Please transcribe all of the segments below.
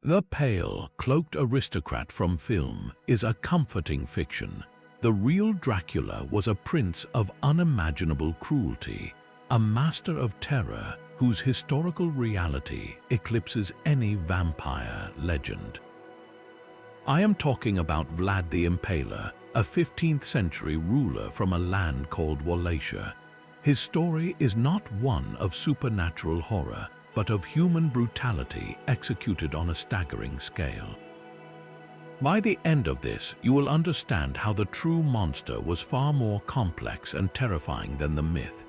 The pale, cloaked aristocrat from film is a comforting fiction. The real Dracula was a prince of unimaginable cruelty, a master of terror whose historical reality eclipses any vampire legend. I am talking about Vlad the Impaler, a 15th century ruler from a land called Wallachia. His story is not one of supernatural horror, but of human brutality executed on a staggering scale. By the end of this, you will understand how the true monster was far more complex and terrifying than the myth.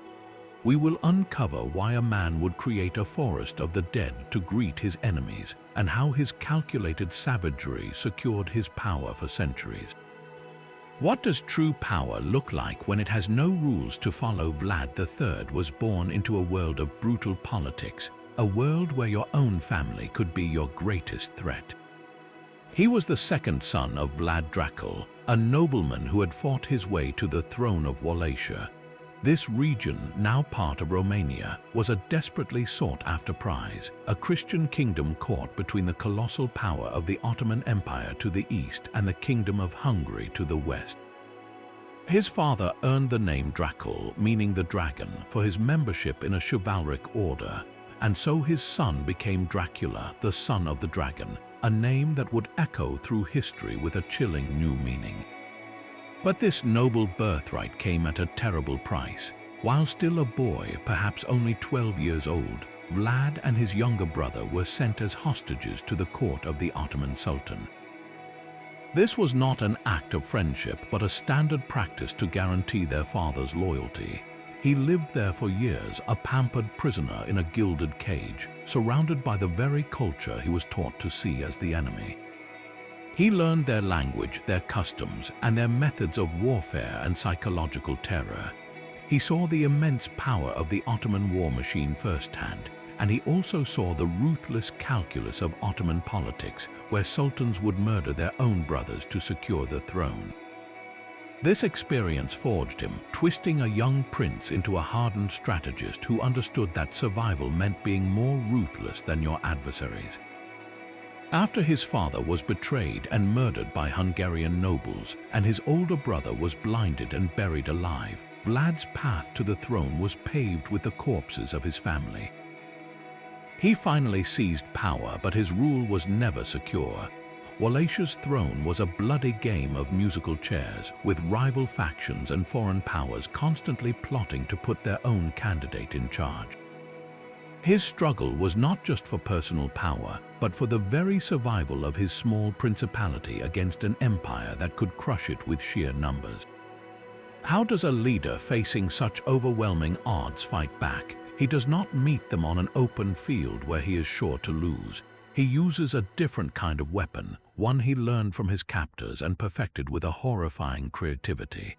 We will uncover why a man would create a forest of the dead to greet his enemies, and how his calculated savagery secured his power for centuries. What does true power look like when it has no rules to follow? Vlad III was born into a world of brutal politics, a world where your own family could be your greatest threat. He was the second son of Vlad Dracula, a nobleman who had fought his way to the throne of Wallachia. This region, now part of Romania, was a desperately sought-after prize, a Christian kingdom caught between the colossal power of the Ottoman Empire to the east and the Kingdom of Hungary to the west. His father earned the name Dracula, meaning the dragon, for his membership in a chivalric order, and so his son became Dracula, the son of the dragon, a name that would echo through history with a chilling new meaning. But this noble birthright came at a terrible price. While still a boy, perhaps only 12 years old, Vlad and his younger brother were sent as hostages to the court of the Ottoman Sultan. This was not an act of friendship, but a standard practice to guarantee their father's loyalty. He lived there for years, a pampered prisoner in a gilded cage, surrounded by the very culture he was taught to see as the enemy. He learned their language, their customs, and their methods of warfare and psychological terror. He saw the immense power of the Ottoman war machine firsthand, and he also saw the ruthless calculus of Ottoman politics, where sultans would murder their own brothers to secure the throne. This experience forged him, twisting a young prince into a hardened strategist who understood that survival meant being more ruthless than your adversaries. After his father was betrayed and murdered by Hungarian nobles, and his older brother was blinded and buried alive, Vlad's path to the throne was paved with the corpses of his family. He finally seized power, but his rule was never secure. Wallachia's throne was a bloody game of musical chairs, with rival factions and foreign powers constantly plotting to put their own candidate in charge. His struggle was not just for personal power, but for the very survival of his small principality against an empire that could crush it with sheer numbers. How does a leader facing such overwhelming odds fight back? He does not meet them on an open field where he is sure to lose. He uses a different kind of weapon, one he learned from his captors and perfected with a horrifying creativity.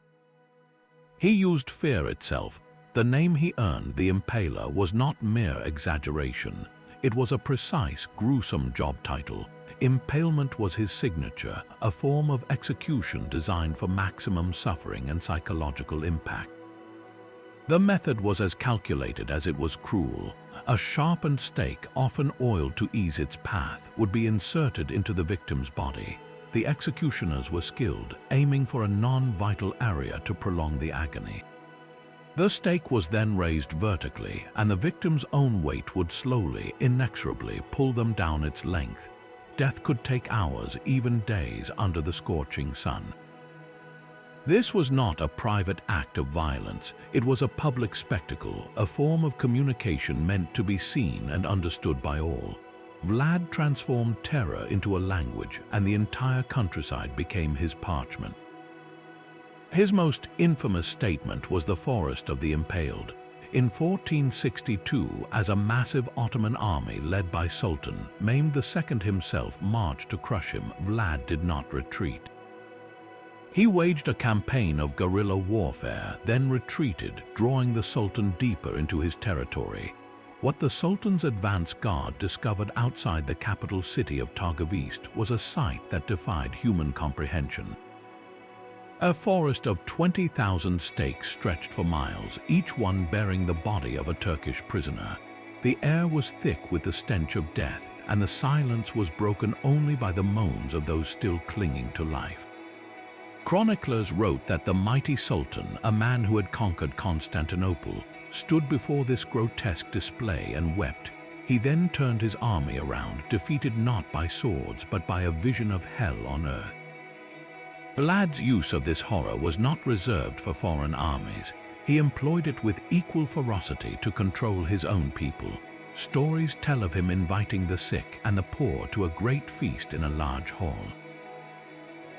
He used fear itself. The name he earned, the Impaler, was not mere exaggeration. It was a precise, gruesome job title. Impalement was his signature, a form of execution designed for maximum suffering and psychological impact. The method was as calculated as it was cruel. A sharpened stake, often oiled to ease its path, would be inserted into the victim's body. The executioners were skilled, aiming for a non-vital area to prolong the agony. The stake was then raised vertically, and the victim's own weight would slowly, inexorably pull them down its length. Death could take hours, even days, under the scorching sun. This was not a private act of violence. It was a public spectacle, a form of communication meant to be seen and understood by all. Vlad transformed terror into a language, and the entire countryside became his parchment. His most infamous statement was the Forest of the Impaled. In 1462, as a massive Ottoman army led by Sultan Mehmed II himself marched to crush him, Vlad did not retreat. He waged a campaign of guerrilla warfare, then retreated, drawing the Sultan deeper into his territory. What the Sultan's advance guard discovered outside the capital city of Targovist was a sight that defied human comprehension. A forest of 20,000 stakes stretched for miles, each one bearing the body of a Turkish prisoner. The air was thick with the stench of death, and the silence was broken only by the moans of those still clinging to life. Chroniclers wrote that the mighty Sultan, a man who had conquered Constantinople, stood before this grotesque display and wept. He then turned his army around, defeated not by swords but by a vision of hell on earth. Vlad's use of this horror was not reserved for foreign armies. He employed it with equal ferocity to control his own people. Stories tell of him inviting the sick and the poor to a great feast in a large hall.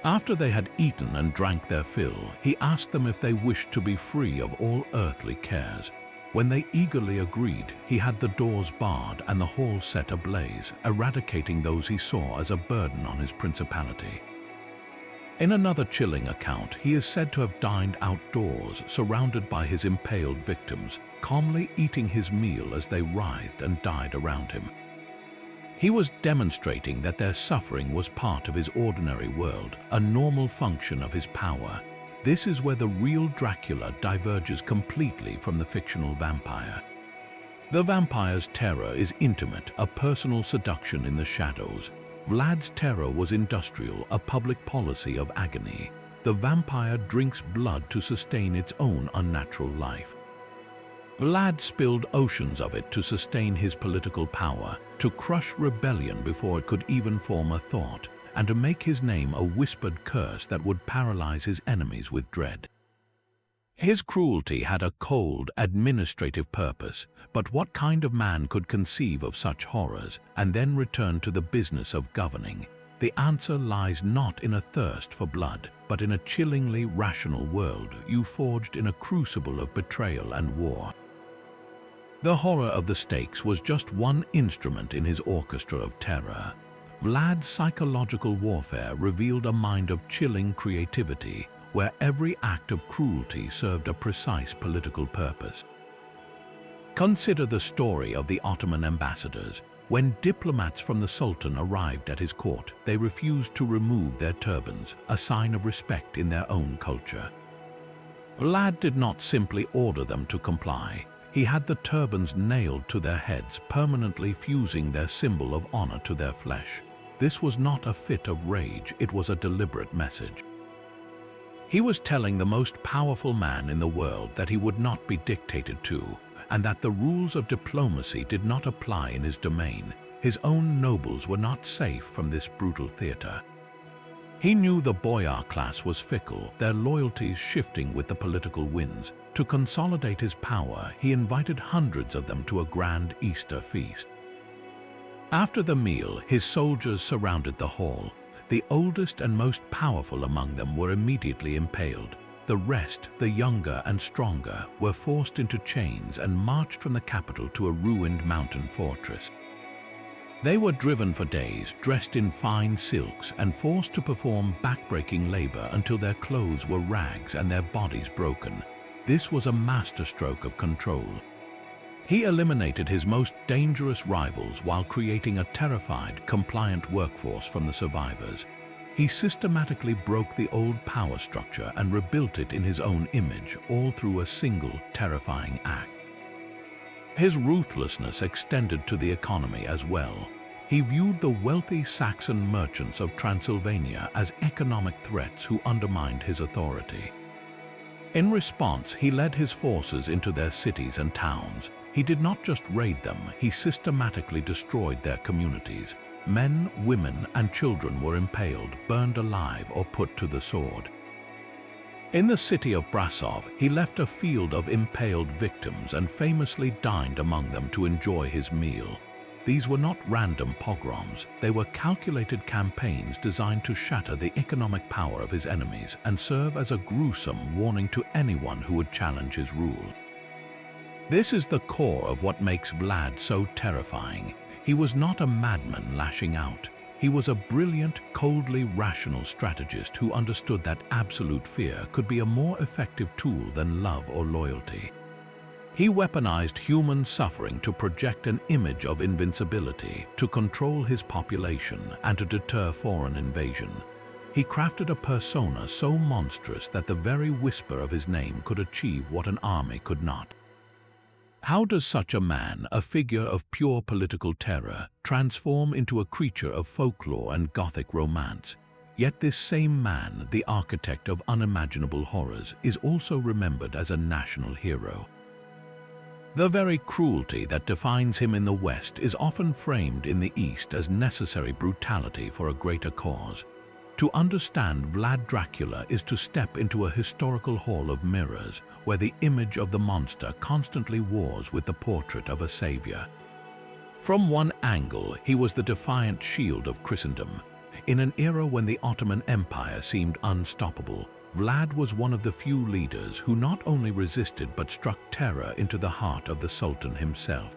After they had eaten and drank their fill, he asked them if they wished to be free of all earthly cares. When they eagerly agreed, he had the doors barred and the hall set ablaze, eradicating those he saw as a burden on his principality. In another chilling account, he is said to have dined outdoors, surrounded by his impaled victims, calmly eating his meal as they writhed and died around him. He was demonstrating that their suffering was part of his ordinary world, a normal function of his power. This is where the real Dracula diverges completely from the fictional vampire. The vampire's terror is intimate, a personal seduction in the shadows. Vlad's terror was industrial, a public policy of agony. The vampire drinks blood to sustain its own unnatural life. Vlad spilled oceans of it to sustain his political power, to crush rebellion before it could even form a thought, and to make his name a whispered curse that would paralyze his enemies with dread. His cruelty had a cold, administrative purpose, but what kind of man could conceive of such horrors and then return to the business of governing? The answer lies not in a thirst for blood, but in a chillingly rational world you forged in a crucible of betrayal and war. The horror of the stakes was just one instrument in his orchestra of terror. Vlad's psychological warfare revealed a mind of chilling creativity, where every act of cruelty served a precise political purpose. Consider the story of the Ottoman ambassadors. When diplomats from the Sultan arrived at his court, they refused to remove their turbans, a sign of respect in their own culture. Vlad did not simply order them to comply. He had the turbans nailed to their heads, permanently fusing their symbol of honor to their flesh. This was not a fit of rage, it was a deliberate message. He was telling the most powerful man in the world that he would not be dictated to, and that the rules of diplomacy did not apply in his domain. His own nobles were not safe from this brutal theater. He knew the boyar class was fickle, their loyalties shifting with the political winds. To consolidate his power, he invited hundreds of them to a grand Easter feast. After the meal, his soldiers surrounded the hall. The oldest and most powerful among them were immediately impaled. The rest, the younger and stronger, were forced into chains and marched from the capital to a ruined mountain fortress. They were driven for days, dressed in fine silks, and forced to perform backbreaking labor until their clothes were rags and their bodies broken. This was a masterstroke of control. He eliminated his most dangerous rivals while creating a terrified, compliant workforce from the survivors. He systematically broke the old power structure and rebuilt it in his own image, all through a single, terrifying act. His ruthlessness extended to the economy as well. He viewed the wealthy Saxon merchants of Transylvania as economic threats who undermined his authority. In response, he led his forces into their cities and towns. He did not just raid them, he systematically destroyed their communities. Men, women, and children were impaled, burned alive, or put to the sword. In the city of Brasov, he left a field of impaled victims and famously dined among them to enjoy his meal. These were not random pogroms, they were calculated campaigns designed to shatter the economic power of his enemies and serve as a gruesome warning to anyone who would challenge his rule. This is the core of what makes Vlad so terrifying. He was not a madman lashing out. He was a brilliant, coldly rational strategist who understood that absolute fear could be a more effective tool than love or loyalty. He weaponized human suffering to project an image of invincibility, to control his population, and to deter foreign invasion. He crafted a persona so monstrous that the very whisper of his name could achieve what an army could not. How does such a man, a figure of pure political terror, transform into a creature of folklore and Gothic romance? Yet this same man, the architect of unimaginable horrors, is also remembered as a national hero. The very cruelty that defines him in the West is often framed in the East as necessary brutality for a greater cause. To understand Vlad Dracula is to step into a historical hall of mirrors where the image of the monster constantly wars with the portrait of a savior. From one angle, he was the defiant shield of Christendom. In an era when the Ottoman Empire seemed unstoppable, Vlad was one of the few leaders who not only resisted but struck terror into the heart of the Sultan himself.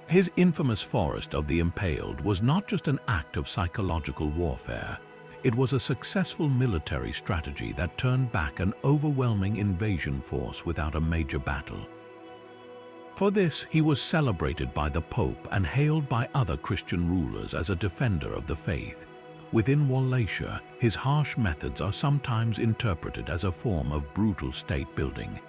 His infamous Forest of the Impaled was not just an act of psychological warfare. It was a successful military strategy that turned back an overwhelming invasion force without a major battle. For this, he was celebrated by the Pope and hailed by other Christian rulers as a defender of the faith. Within Wallachia, his harsh methods are sometimes interpreted as a form of brutal state building.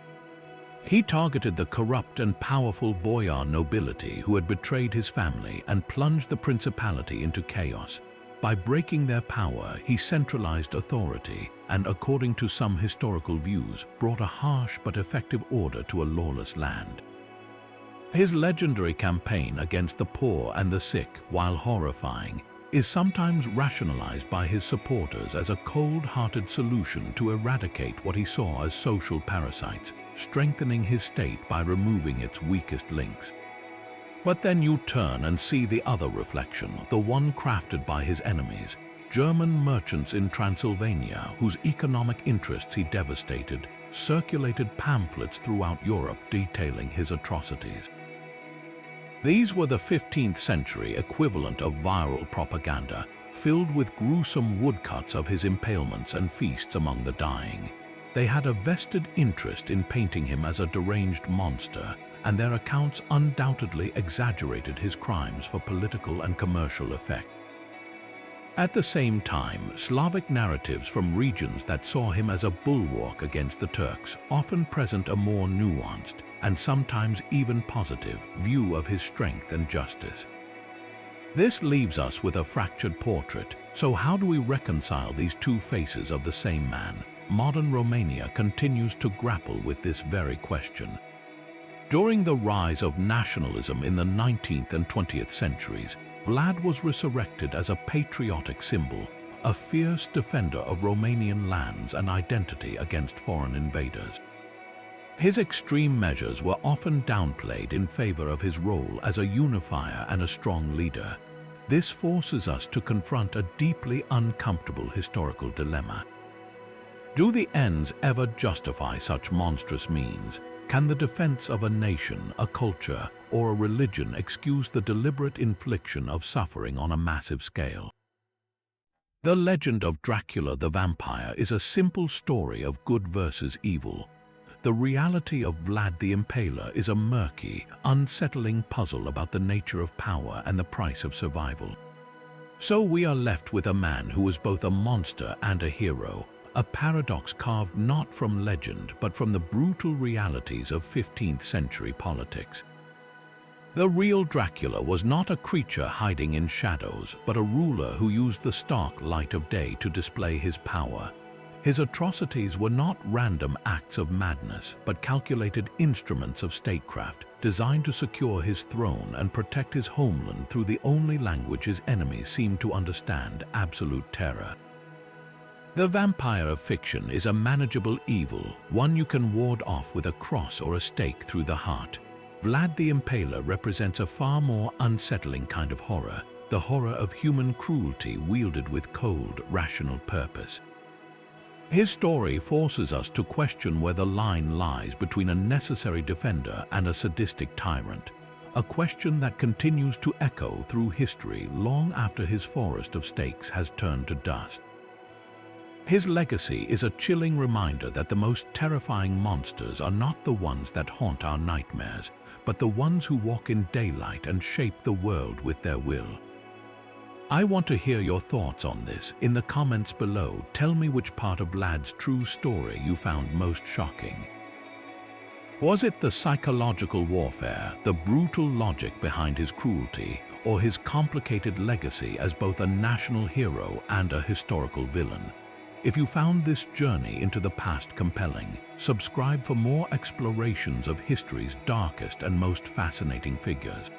He targeted the corrupt and powerful boyar nobility who had betrayed his family and plunged the principality into chaos. By breaking their power, he centralized authority and, according to some historical views, brought a harsh but effective order to a lawless land. His legendary campaign against the poor and the sick, while horrifying, is sometimes rationalized by his supporters as a cold-hearted solution to eradicate what he saw as social parasites, strengthening his state by removing its weakest links. But then you turn and see the other reflection, the one crafted by his enemies, German merchants in Transylvania whose economic interests he devastated, circulated pamphlets throughout Europe detailing his atrocities. These were the 15th century equivalent of viral propaganda, filled with gruesome woodcuts of his impalements and feasts among the dying. They had a vested interest in painting him as a deranged monster, and their accounts undoubtedly exaggerated his crimes for political and commercial effect. At the same time, Slavic narratives from regions that saw him as a bulwark against the Turks often present a more nuanced, and sometimes even positive, view of his strength and justice. This leaves us with a fractured portrait. So how do we reconcile these two faces of the same man? Modern Romania continues to grapple with this very question. During the rise of nationalism in the 19th and 20th centuries, Vlad was resurrected as a patriotic symbol, a fierce defender of Romanian lands and identity against foreign invaders. His extreme measures were often downplayed in favor of his role as a unifier and a strong leader. This forces us to confront a deeply uncomfortable historical dilemma. Do the ends ever justify such monstrous means? Can the defense of a nation, a culture, or a religion excuse the deliberate infliction of suffering on a massive scale? The legend of Dracula the vampire is a simple story of good versus evil. The reality of Vlad the Impaler is a murky, unsettling puzzle about the nature of power and the price of survival. So we are left with a man who was both a monster and a hero, a paradox carved not from legend but from the brutal realities of 15th century politics. The real Dracula was not a creature hiding in shadows, but a ruler who used the stark light of day to display his power. His atrocities were not random acts of madness, but calculated instruments of statecraft, designed to secure his throne and protect his homeland through the only language his enemies seemed to understand: absolute terror. The vampire of fiction is a manageable evil, one you can ward off with a cross or a stake through the heart. Vlad the Impaler represents a far more unsettling kind of horror, the horror of human cruelty wielded with cold, rational purpose. His story forces us to question where the line lies between a necessary defender and a sadistic tyrant, a question that continues to echo through history long after his forest of stakes has turned to dust. His legacy is a chilling reminder that the most terrifying monsters are not the ones that haunt our nightmares, but the ones who walk in daylight and shape the world with their will. I want to hear your thoughts on this. In the comments below, tell me which part of Vlad's true story you found most shocking. Was it the psychological warfare, the brutal logic behind his cruelty, or his complicated legacy as both a national hero and a historical villain? If you found this journey into the past compelling, subscribe for more explorations of history's darkest and most fascinating figures.